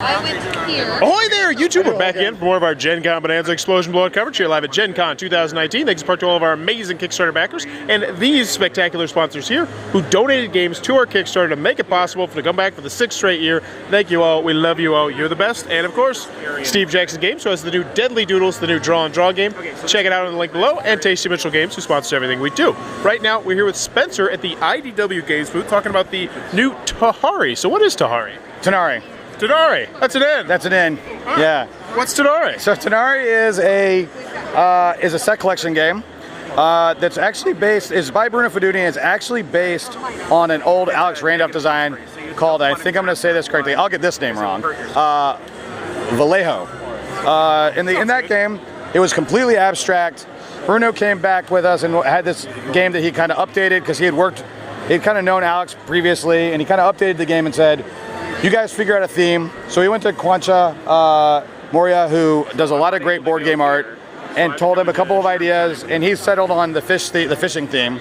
I went here. Ahoy there, YouTube! We're back again for more of our Gencon Bonanza Explosion Blowout coverage here live at Gencon 2019. Thanks in part to all of our amazing Kickstarter backers and these spectacular sponsors here who donated games to our Kickstarter to make it possible to come back for the 6th straight year. Thank you all. We love you all. You're the best. And of course, Steve Jackson Games, who has the new Deadly Doodles, the new Draw and Draw game. Check it out on the link below. And Tasty Mitchell Games, who sponsors everything we do. Right now, we're here with Spencer at the IDW Games booth talking about the new Tonari. So what is Tonari? Tonari. Tonari. That's an N. That's an N. Huh. Yeah. What's Tonari? So Tonari is a set collection game that's actually is by Bruno Feduni. It's actually based on an old Alex Randolph design called, I think I'm going to say this correctly, I'll get this name wrong, Vallejo. In that game, it was completely abstract. Bruno came back with us and had this game that he kind of updated because he'd kind of known Alex previously, and he kind of updated the game and said, you guys figure out a theme. So we went to Quancha Moria, who does a lot of great board game art, and told him a couple of ideas, and he settled on the fishing theme.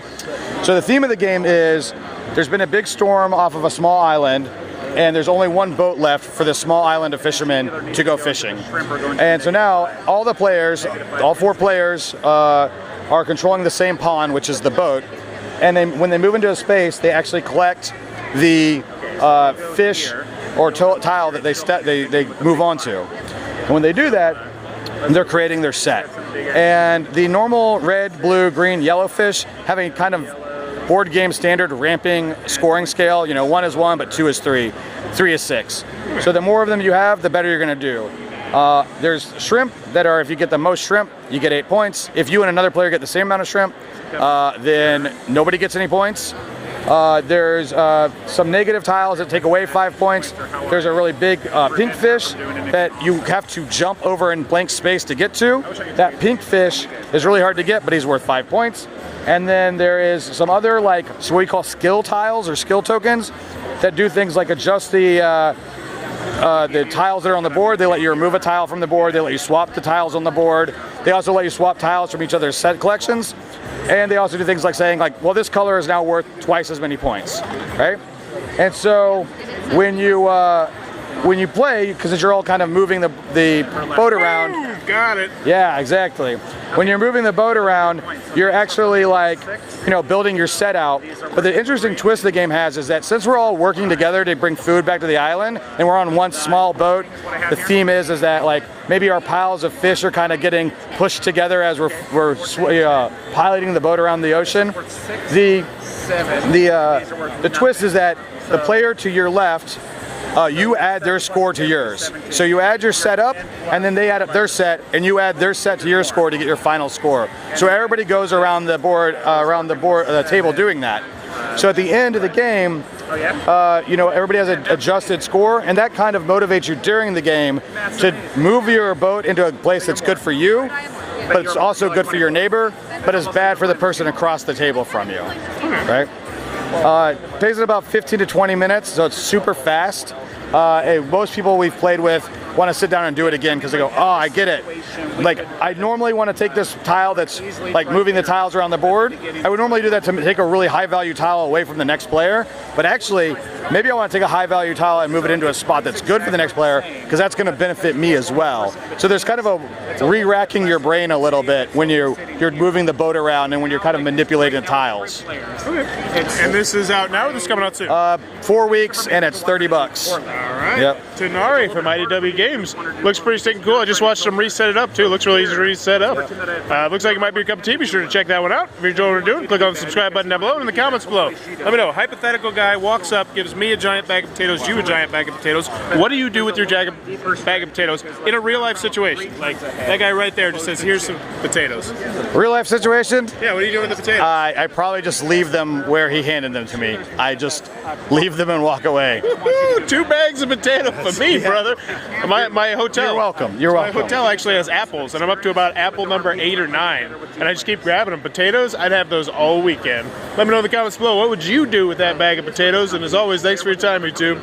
So the theme of the game is there's been a big storm off of a small island, and there's only one boat left for this small island of fishermen to go fishing. And so now all the players, all 4 players, are controlling the same pond, which is the boat. And then when they move into a space, they actually collect the fish or tile that they move on to. And when they do that, they're creating their set. And the normal red, blue, green, yellow fish have a kind of board game standard ramping scoring scale. You know, 1 is 1, but 2 is 3, 3 is 6. So the more of them you have, the better you're going to do. There's shrimp that are, if you get the most shrimp, you get 8 points. If you and another player get the same amount of shrimp, then nobody gets any points. There's some negative tiles that take away 5 points. There's a really big pink fish that you have to jump over in blank space to get to. That pink fish is really hard to get, but he's worth 5 points. And then there is some other, like, so what we call skill tiles or skill tokens that do things like adjust the tiles that are on the board. They let you remove a tile from the board. They let you swap the tiles on the board. They also let you swap tiles from each other's set collections. And they also do things like saying, like, well, this color is now worth twice as many points, right? And so when you play, because you're all kind of moving the boat around. Got it. Yeah, exactly. When you're moving the boat around, you're actually, like, you know, building your set out. But the interesting twist the game has is that since we're all working together to bring food back to the island, and we're on one small boat, the theme is that, like, maybe our piles of fish are kind of getting pushed together as we're piloting the boat around the ocean. The twist is that the player to your left, you add their score to yours. So you add your set up, and then they add up their set, and you add their set to your score to get your final score. So everybody goes around the board, the table doing that. So at the end of the game, you know, everybody has an adjusted score, and that kind of motivates you during the game to move your boat into a place that's good for you, but it's also good for your neighbor, but it's bad for the person across the table from you, right? It takes about 15 to 20 minutes, so it's super fast. Most people we've played with want to sit down and do it again because they go, oh, I get it. Like, I normally want to take this tile that's like moving the tiles around the board. I would normally do that to take a really high value tile away from the next player. But actually, maybe I want to take a high value tile and move it into a spot that's good for the next player because that's going to benefit me as well. So there's kind of a re-racking your brain a little bit when you're moving the boat around and when you're kind of manipulating the tiles. And this is out now, or this is coming out soon? 4 weeks, and it's $30. All right. Yep. Tonari from IDW Games. Looks pretty stinking cool. I just watched them reset it up too. Looks really easy to reset up. Looks like it might be a cup of tea. Be sure to check that one out. If you're enjoying what we're doing, click on the subscribe button down below and in the comments below. Let me know. Hypothetical guy walks up, gives me a giant bag of potatoes, you a giant bag of potatoes. What do you do with your bag of potatoes in a real life situation? Like that guy right there just says, here's some potatoes. Real life situation? Yeah, what do you do with the potatoes? I probably just leave them where he handed them to me. I just leave them and walk away. 2 bags of potato for me, brother. My hotel. You're welcome. You're welcome. My hotel actually has apples, and I'm up to about apple number 8 or 9, and I just keep grabbing them. Potatoes, I'd have those all weekend. Let me know in the comments below, what would you do with that bag of potatoes? And as always, thanks for your time, YouTube.